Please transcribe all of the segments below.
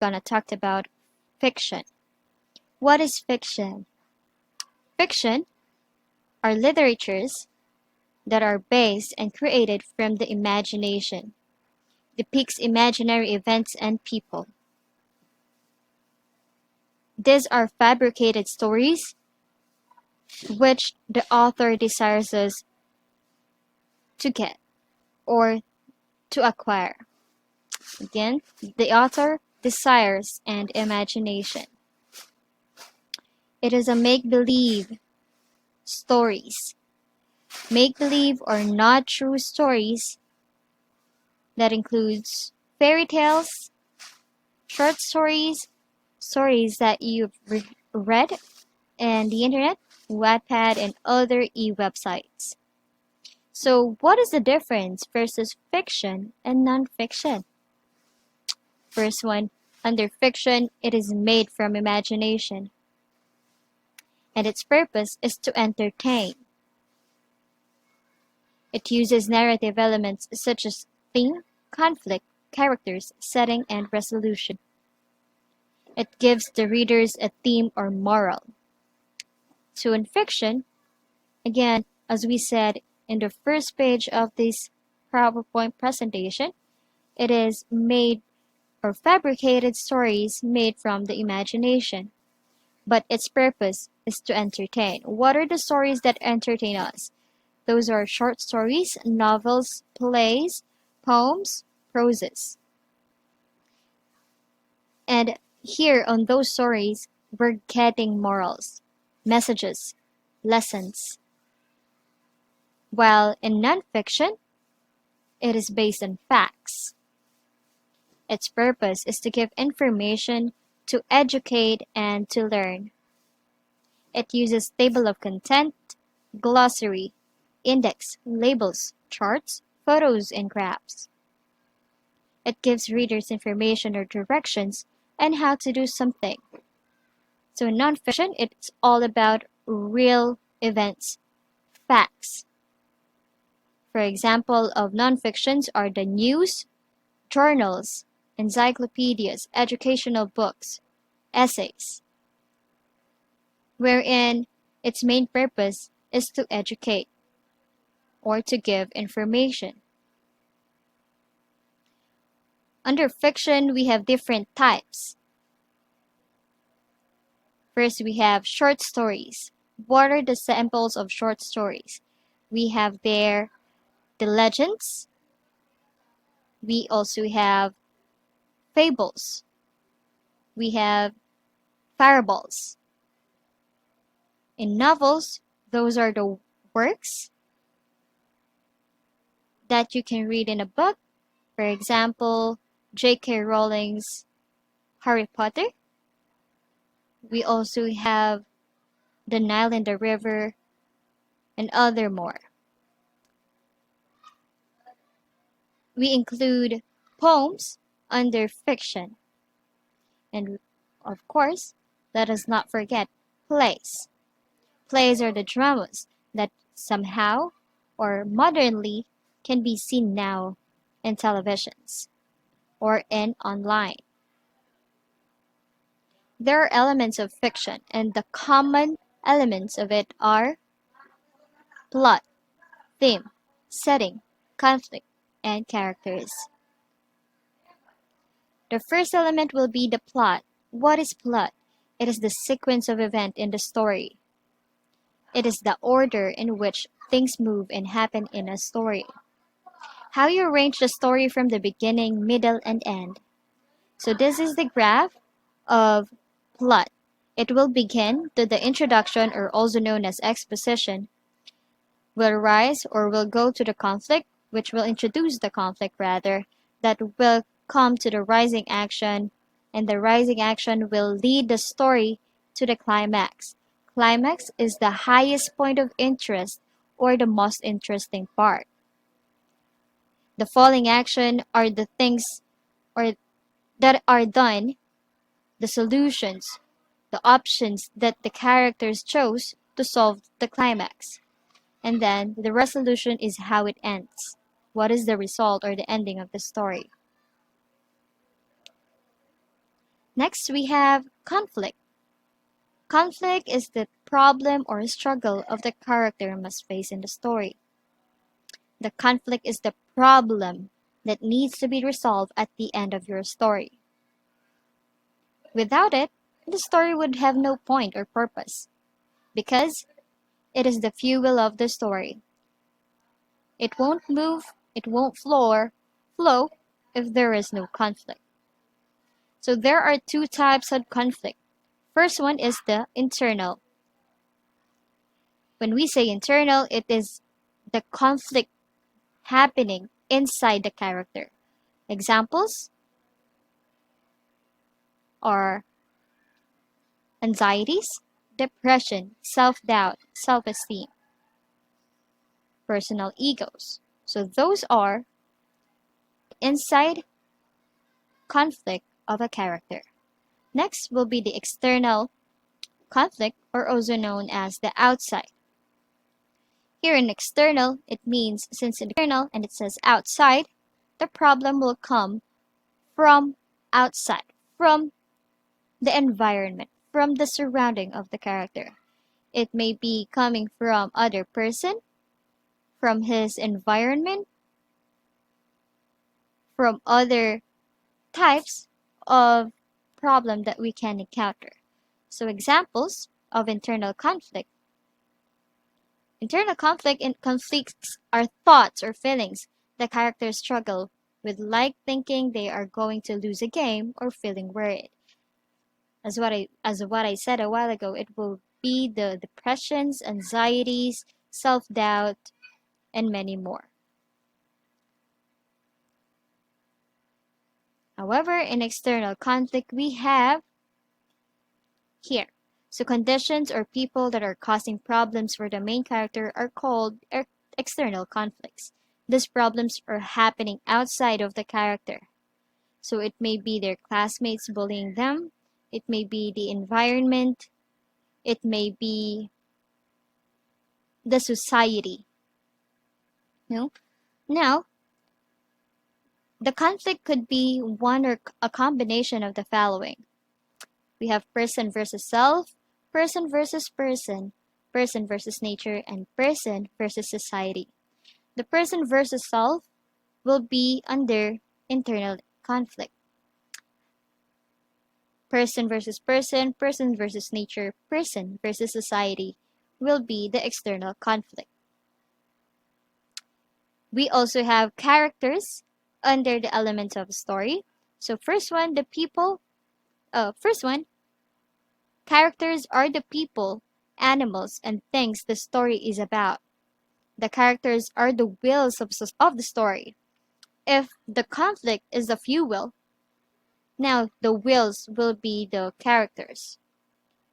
gonna talk about fiction. What is fiction? Fiction are literatures that are based and created from the imagination, depicts imaginary events and people. These are fabricated stories which the author desires us to get or to acquire. Again, the author desires and imagination. It is a make-believe stories. Make-believe or not true stories that includes fairy tales, short stories, stories that you've read in the internet, Wattpad, and other e-websites. So what is the difference versus fiction and non-fiction? First one, under fiction, it is made from imagination, and its purpose is to entertain. It uses narrative elements such as theme, conflict, characters, setting, and resolution. It gives the readers a theme or moral. So in fiction, again, as we said in the first page of this PowerPoint presentation, it is made or fabricated stories made from the imagination. But its purpose is to entertain. What are the stories that entertain us? Those are short stories, novels, plays, poems, proses. And here on those stories, we're getting morals, messages, lessons. While in nonfiction, it is based on facts. Its purpose is to give information, to educate, and to learn. It uses table of content, glossary, index, labels, charts, photos, and graphs. It gives readers information or directions on how to do something. So in nonfiction, it's all about real events, facts. For example of nonfictions are the news, journals, encyclopedias, educational books, essays, wherein its main purpose is to educate or to give information. Under fiction, we have different types. First, we have short stories. What are the samples of short stories? We have there the legends. We also have fables. We have parables. In novels, those are the works that you can read in a book. For example, J.K. Rowling's Harry Potter. We also have The Nile and the River and other more. We include poems under fiction. And of course, let us not forget plays. Plays are the dramas that somehow or modernly can be seen now in televisions or in online. There are elements of fiction, and the common elements of it are plot, theme, setting, conflict, and characters. The first element will be the plot. What is plot? It is the sequence of events in the story. It is the order in which things move and happen in a story. How you arrange the story from the beginning, middle, and end. So this is the graph of plot. It will begin to the introduction, or also known as exposition, will rise or will go to the conflict, which will introduce the conflict rather, that will come to the rising action, and the rising action will lead the story to the climax. Climax is the highest point of interest or the most interesting part. The falling action are the things or that are done, the solutions, the options that the characters chose to solve the climax. And then the resolution is how it ends. What is the result or the ending of the story? Next, we have conflict. Conflict is the problem or struggle of the character must face in the story. The conflict is the problem that needs to be resolved at the end of your story. Without it, the story would have no point or purpose, because it is the fuel of the story. It won't move, it won't flow if there is no conflict. So there are two types of conflict. First one is the internal. When we say internal, it is the conflict happening inside the character. Examples are anxieties, depression, self-doubt, self-esteem, personal egos. So those are inside conflict of a character. Next will be the external conflict, or also known as the outside. Here in external, it means since it's external and it says outside, the problem will come from outside, from the environment, from the surrounding of the character. It may be coming from other person, from his environment, from other types of problem that we can encounter. So examples of internal conflict. Internal conflict in conflicts are thoughts or feelings the characters struggle with, like thinking they are going to lose a game or feeling worried. As what I said a while ago, it will be the depressions, anxieties, self-doubt, and many more. However, in external conflict, we have here. So conditions or people that are causing problems for the main character are called external conflicts. These problems are happening outside of the character. So it may be their classmates bullying them, it may be the environment, it may be the society. No? Now, the conflict could be one or a combination of the following. We have person versus self, person versus person, person versus nature, and person versus society. The person versus self will be under internal conflict. Person versus person, person versus nature, person versus society will be the external conflict. We also have characters under the elements of a story. So first one, characters are the people, animals, and things the story is about. The characters are the wheels of the story. If the conflict is the fuel, now the wheels will be the characters.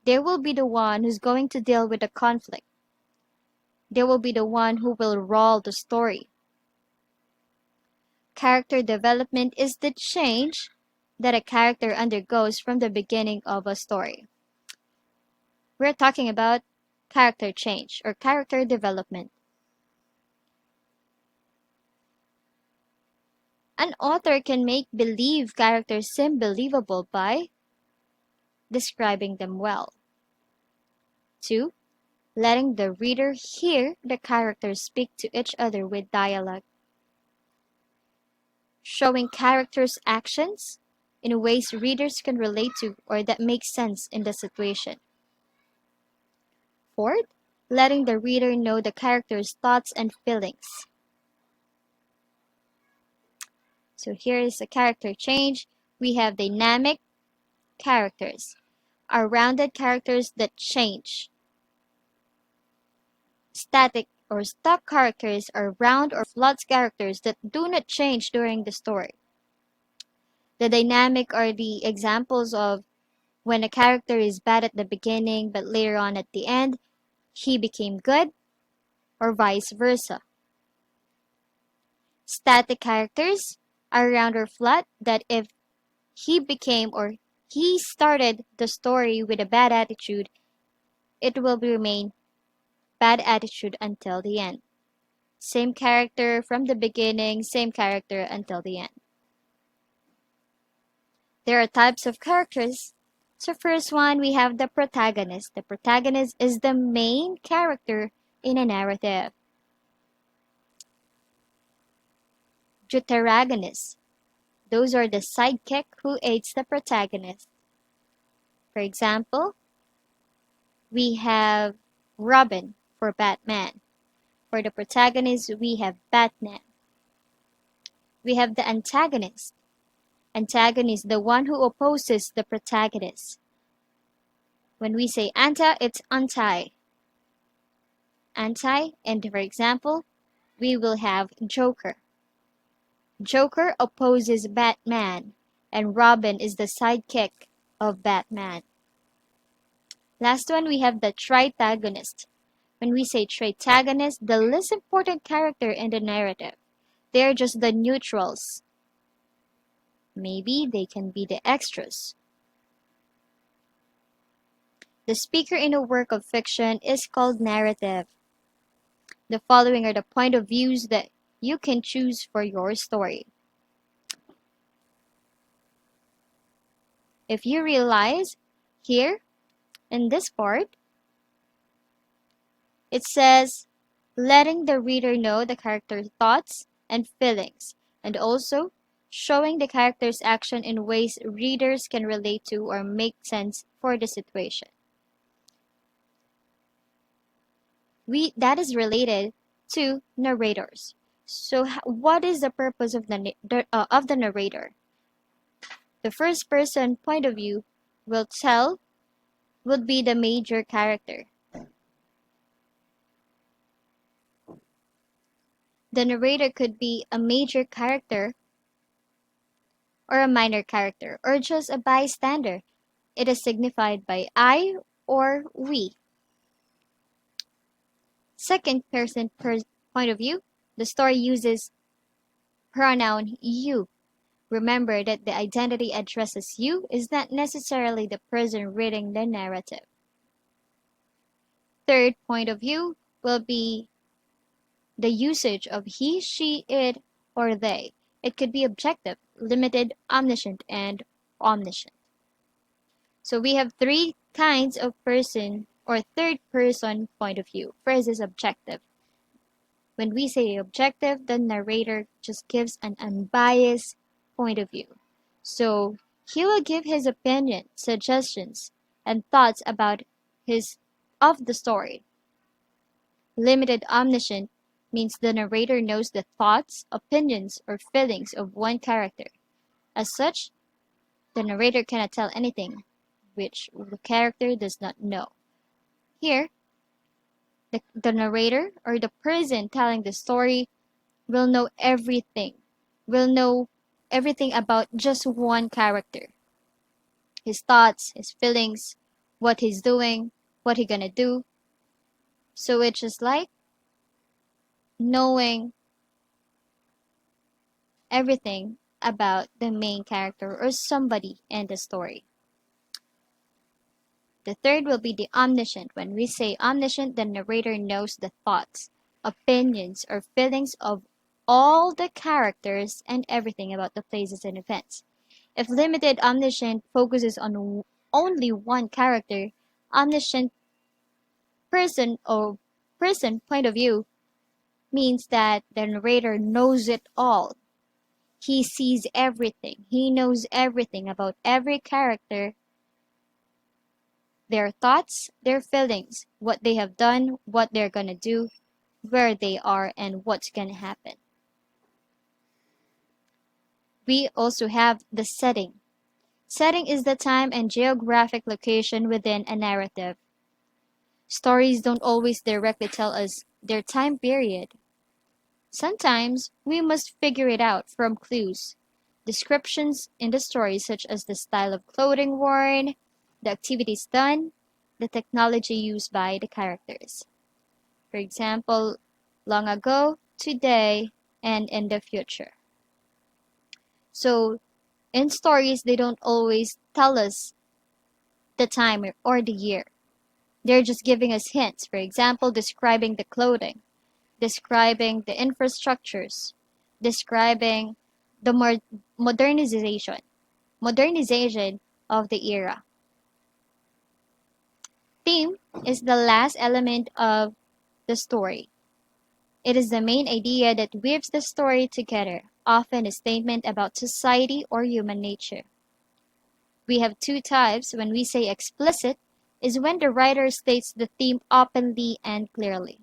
They will be the one who's going to deal with the conflict. They will be the one who will roll the story. Character development is the change that a character undergoes from the beginning of a story. We're talking about character change or character development. An author can make believe characters seem believable by describing them well. 2. Letting the reader hear the characters speak to each other with dialogue. Showing characters' actions in ways readers can relate to or that make sense in the situation. 4. Letting the reader know the character's thoughts and feelings. So here is a character change. We have dynamic characters, are rounded characters that change. Static or stock characters are round or flat characters that do not change during the story. The dynamic are the examples of when a character is bad at the beginning but later on at the end, he became good, or vice versa. Static characters are round or flat that if he became or he started the story with a bad attitude, it will remain bad attitude until the end. Same character from the beginning, same character until the end. There are types of characters. So first one, we have the protagonist. The protagonist is the main character in a narrative. Deuteragonist. Those are the sidekick who aids the protagonist. For example, we have Robin for Batman. For the protagonist, we have Batman. We have the antagonist. Antagonist, the one who opposes the protagonist. When we say anti, it's anti. Anti, and for example, we will have Joker. Joker opposes Batman, and Robin is the sidekick of Batman. Last one, we have the tritagonist. When we say tritagonist, the least important character in the narrative. They're just the neutrals. Maybe they can be the extras. The speaker in a work of fiction is called narrative. The following are the point of views that you can choose for your story. If you realize here in this part, it says letting the reader know the character's thoughts and feelings, and also showing the character's action in ways readers can relate to or make sense for the situation. That is related to narrators. So what is the purpose of the narrator? The first person point of view would be the major character. The narrator could be a major character or a minor character or just a bystander. It is signified by I or we. Second person point of view, the story uses pronoun you. Remember that the identity addresses you is not necessarily the person reading the narrative. Third point of view will be the usage of he, she, it, or they. It could be objective, limited, omniscient, and omniscient. So we have three kinds of person or third person point of view. First is objective. When we say objective, the narrator just gives an unbiased point of view. So he will give his opinion, suggestions, and thoughts about the story. Limited omniscient means the narrator knows the thoughts, opinions, or feelings of one character. As such, the narrator cannot tell anything which the character does not know. Here, the narrator or the person telling the story will know everything about just one character. His thoughts, his feelings, what he's doing, what he's gonna do. So it's just like knowing everything about the main character or somebody in the story. The third will be the omniscient. When we say omniscient, the narrator knows the thoughts, opinions, or feelings of all the characters and everything about the places and events. If limited omniscient focuses on only one character, omniscient person point of view means that the narrator knows it all. He sees everything. He knows everything about every character, their thoughts, their feelings, what they have done, what they're gonna do, where they are, and what's gonna happen. We also have the setting. Setting is the time and geographic location within a narrative. Stories don't always directly tell us their time period. Sometimes we must figure it out from clues, descriptions in the story such as the style of clothing worn, the activities done, the technology used by the characters. For example, long ago, today, and in the future. So, in stories, they don't always tell us the time or the year. They're just giving us hints. For example, describing the clothing, describing the infrastructures, describing the modernization. modernization of the era. Theme is the last element of the story. It is the main idea that weaves the story together, often a statement about society or human nature. We have two types. When we say explicit, is when the writer states the theme openly and clearly.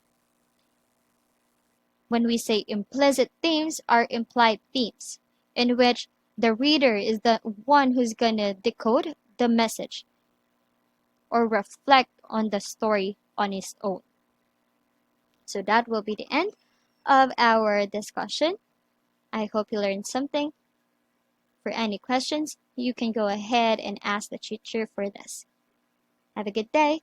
When we say implicit themes are implied themes, in which the reader is the one who's gonna decode the message or reflect on the story on his own. So that will be the end of our discussion. I hope you learned something. For any questions, you can go ahead and ask the teacher for this. Have a good day.